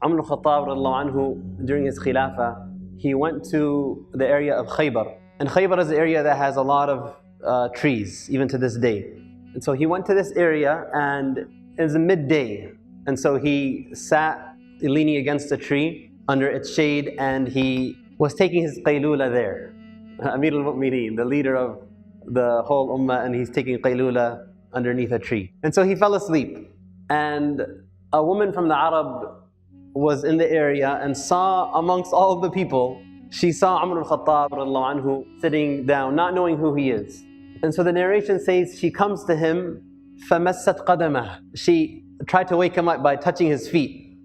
Umar al-Khattab radiallahu anhu, during his khilafah, he went to the area of Khaybar. And Khaybar is an area that has a lot of trees, even to this day. And so he went to this area, and it was midday. And so he sat leaning against a tree under its shade, and he was taking his qaylula there. Amir al-Mu'mineen, the leader of the whole ummah, and he's taking qaylula underneath a tree. And so he fell asleep. And a woman from the Arab was in the area and saw amongst all of the people, she saw Umar al-Khattab radiallahu anhu sitting down, not knowing who he is. And so the narration says she comes to him, فَمَسَّتْ قَدَمَهُ. She tried to wake him up by touching his feet.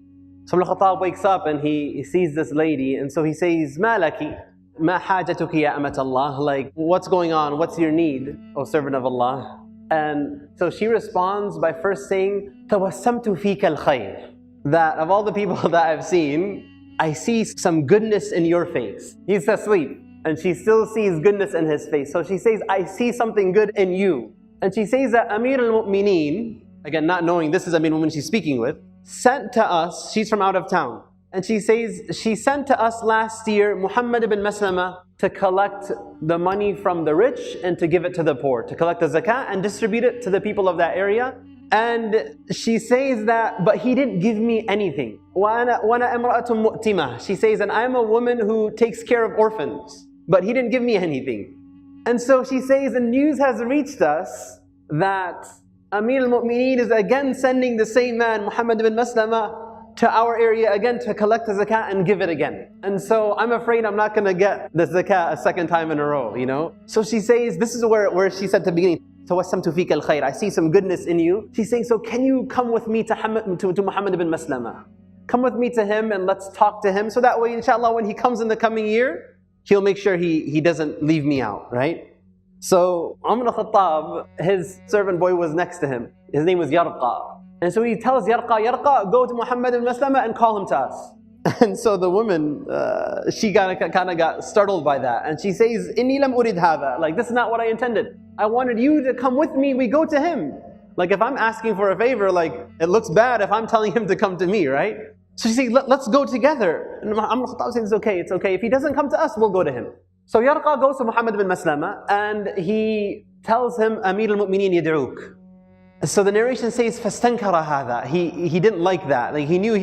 So Umar al-Khattab wakes up and he sees this lady, and so he says, مَا لَكِ مَا حَاجَتُكِ يَا أَمَةَ اللَّهِ. Like, what's going on? What's your need, O servant of Allah? And so she responds by first saying, تَوَسَّمْتُ فِيكَ الْخَيْرِ. That of all the people that I've seen, I see some goodness in your face. He's asleep, and she still sees goodness in his face. So she says, I see something good in you. And she says that Amir al-Mu'mineen, again not knowing this is Amir al-Mu'mineen she's speaking with, sent to us, she's from out of town, and she says, she sent to us last year Muhammad ibn Maslama to collect the money from the rich and to give it to the poor, to collect the zakah and distribute it to the people of that area. And she says that, but he didn't give me anything. وَأَنَا إِمْرَأَةٌ مُؤْتِمَةٌ. She says, and I'm a woman who takes care of orphans, but he didn't give me anything. And so she says, the news has reached us that Amir al-Mu'mineen is again sending the same man, Muhammad ibn Maslama, to our area again to collect the zakah and give it again. And so I'm afraid I'm not going to get the zakah a second time in a row, you know. So she says, this is where she said at the beginning, تَوَسَّمْتُ فِيكَ الْخَيْرِ. I see some goodness in you. She's saying, so can you come with me to Muhammad ibn Maslama? Come with me to him and let's talk to him. So that way, inshallah, when he comes in the coming year, he'll make sure he doesn't leave me out, right? So Umar al-Khattab, his servant boy was next to him. His name was Yarqa. And so he tells Yarqa, go to Muhammad ibn Maslama and call him to us. And so the woman, she kind of got startled by that. And she says, إِنِّي لَمْ أُرِدْ هَذَا. Like, this is not what I intended. I wanted you to come with me, we go to him. Like, if I'm asking for a favor, like, it looks bad if I'm telling him to come to me, right? So she says, let's go together. And Umar al-Khattab says, it's okay. If he doesn't come to us, we'll go to him. So Yarqa goes to Muhammad ibn Maslama and he tells him, Amir al-Mu'mineen yad'uk. So the narration says, فَاسْتَنْكَرَ هَذَا. He didn't like that. Like, he knew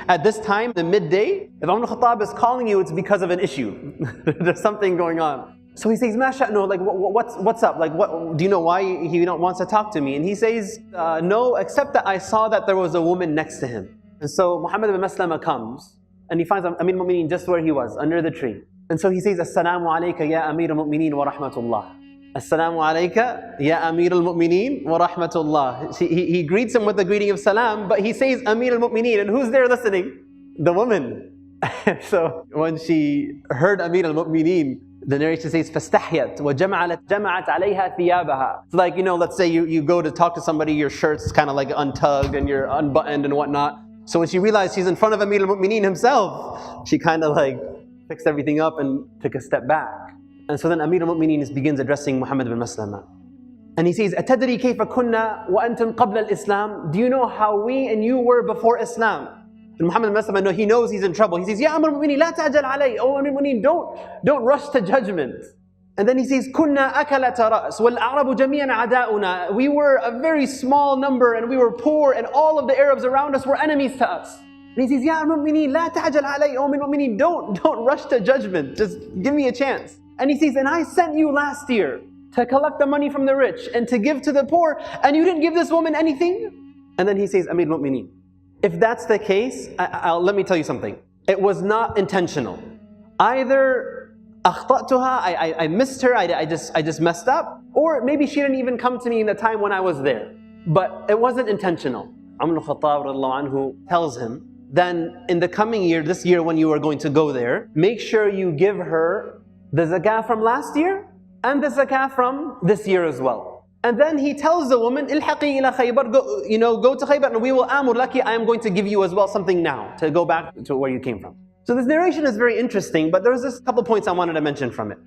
at this time, the midday, if Umar al-Khattab is calling you, it's because of an issue. There's something going on. So he says, مَا شَأْنُهُ. Like, what's up? Like, do you know why he wants to talk to me? And he says, no, except that I saw that there was a woman next to him. And so Muhammad ibn Maslama comes, and he finds Amir al-Mu'mineen just where he was, under the tree. And so he says, Assalamu alayka ya Amir al-Mu'mineen wa rahmatullah. Assalamu alayka ya Amir al-Mu'mineen wa rahmatullah. He greets him with the greeting of salam, but he says Amir al-Mu'mineen, and who's there listening? The woman. So when she heard Amir al-Mu'mineen, the narration says, فَاسْتَحْيَتْ وَجَمَعَتْ عَلَيْهَا ثِيَابَهَا. It's like, let's say you go to talk to somebody, your shirt's kind of like untugged and you're unbuttoned and whatnot. So when she realized she's in front of Amir al-Mu'mineen himself, she kind of like fixed everything up and took a step back. And so then Amir al-Mu'mineen begins addressing Muhammad ibn Maslama. And he says, أَتَدْرِي كَيْفَ كُنَّا وَأَنْتُمْ قَبْلَ الْإِسْلَامِ. Do you know how we and you were before Islam? And Muhammad ibn Maslama, he knows he's in trouble. He says, Ya Amir al-Mu'mineen, la ta'jal alay. Oh Amir al-Mu'mineen, don't rush to judgment. And then he says, كُنَّا أَكَلَةَ رَأْسٍ وَالْأَعْرَبُ جَمِيعًا عَدَاؤُنَا. We were a very small number and we were poor and all of the Arabs around us were enemies to us. And he says, Ya Amir al-Mu'mineen, la ta'jal alay. Oh Amir al-Mu'mineen, don't rush to judgment. Just give me a chance. And he says, and I sent you last year to collect the money from the rich and to give to the poor, and you didn't give this woman anything? And then he says, Amir al-Mu'mineen, if that's the case, let me tell you something. It was not intentional. Either أخطأتها, I missed her, I just messed up, or maybe she didn't even come to me in the time when I was there. But it wasn't intentional. Umar al-Khattab radiallahu anhu tells him, then in the coming year, this year when you are going to go there, make sure you give her the zakah from last year and the zakah from this year as well. And then he tells the woman, Ilhaqi ila Khaybar, go to Khaybar and we will amur laki, I am going to give you as well something now to go back to where you came from. So this narration is very interesting, but there's just a couple points I wanted to mention from it.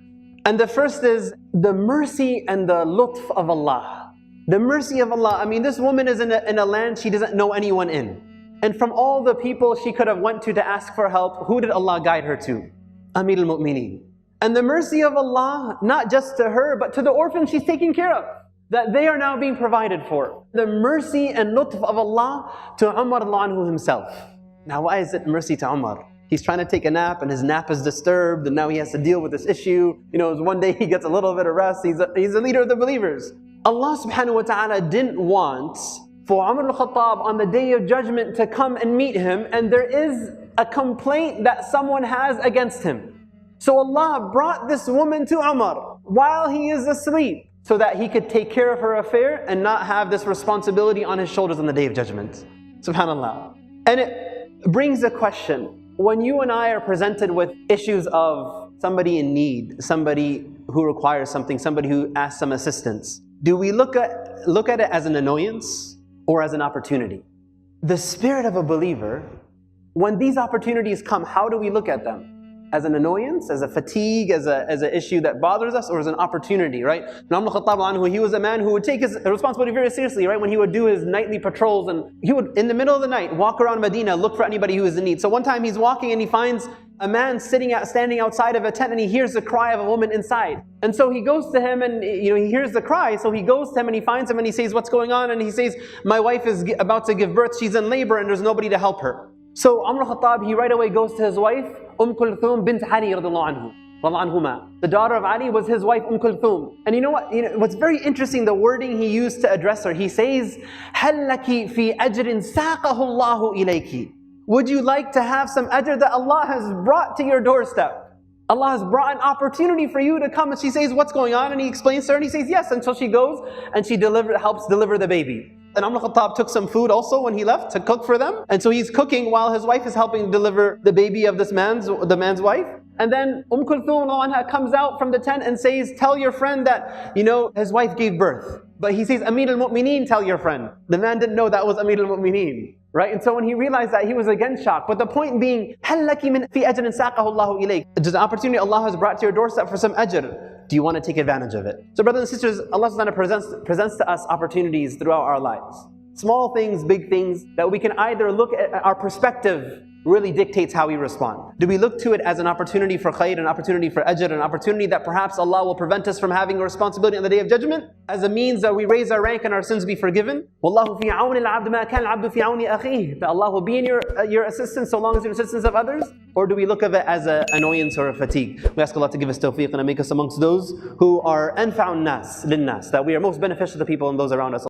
And the first is the mercy and the lutf of Allah. The mercy of Allah. I mean, this woman is in a land she doesn't know anyone in. And from all the people she could have went to ask for help, who did Allah guide her to? Amir al-Mu'mineen. And the mercy of Allah, not just to her, but to the orphans she's taking care of, that they are now being provided for. The mercy and lutf of Allah to Umar anhu himself. Now why is it mercy to Umar? He's trying to take a nap and his nap is disturbed and now he has to deal with this issue. One day he gets a little bit of rest, he's a leader of the believers. Allah subhanahu wa ta'ala didn't want for Umar al-Khattab on the day of judgment to come and meet him and there is a complaint that someone has against him. So Allah brought this woman to Umar while he is asleep so that he could take care of her affair and not have this responsibility on his shoulders on the day of judgment. SubhanAllah. And it brings a question. When you and I are presented with issues of somebody in need, somebody who requires something, somebody who asks some assistance, do we look at it as an annoyance or as an opportunity? The spirit of a believer, when these opportunities come, how do we look at them? As an annoyance, as a fatigue, as an issue that bothers us, or as an opportunity, right? Umar al-Khattab anhu, he was a man who would take his responsibility very seriously, right? When he would do his nightly patrols and he would, in the middle of the night, walk around Medina, look for anybody who is in need. So one time he's walking and he finds a man standing outside of a tent and he hears the cry of a woman inside. And so he goes to him and he hears the cry, so he goes to him and he finds him and he says, what's going on? And he says, my wife is about to give birth, she's in labor and there's nobody to help her. So Umar al-Khattab, he right away goes to his wife, Kulthum bint Ali radhiallahu anhuma. The daughter of Ali was his wife, Kulthum. And you know what? What's very interesting, the wording he used to address her. He says, هَلْ لَكِ فِي أَجْرٍ سَاقَهُ اللَّهُ إِلَيْكِ. Would you like to have some ajr that Allah has brought to your doorstep? Allah has brought an opportunity for you to come. And she says, what's going on? And he explains to her and he says, yes. And so she goes and she helps deliver the baby. And Umar al-Khattab took some food also when he left to cook for them. And so he's cooking while his wife is helping deliver the baby of the man's wife. And then Kulthum comes out from the tent and says, tell your friend that, his wife gave birth. But he says, Amir al-Mu'mineen, tell your friend. The man didn't know that was Amir al-Mu'mineen. Right? And so when he realized that, he was again shocked. But the point being, هَلْ لَكِ مِنْ فِي أَجْرٍ سَاقَهُ اللَّهُ إِلَيْكِ. There's an opportunity Allah has brought to your doorstep for some ajr. Do you want to take advantage of it? So brothers and sisters, Allah subhanahu wa ta'ala presents to us opportunities throughout our lives. Small things, big things, that we can either look at our perspective really dictates how we respond. Do we look to it as an opportunity for khair, an opportunity for ajr, an opportunity that perhaps Allah will prevent us from having a responsibility on the Day of Judgment, as a means that we raise our rank and our sins be forgiven? Wallahu fi auni al-abd ma kana al-abdu fi auni akhihi. That Allah will be in your assistance so long as you're in assistance of others? Or do we look at it as an annoyance or a fatigue? We ask Allah to give us tawfiq and make us amongst those who are anfa'un nas lin nas, that we are most beneficial to people and those around us.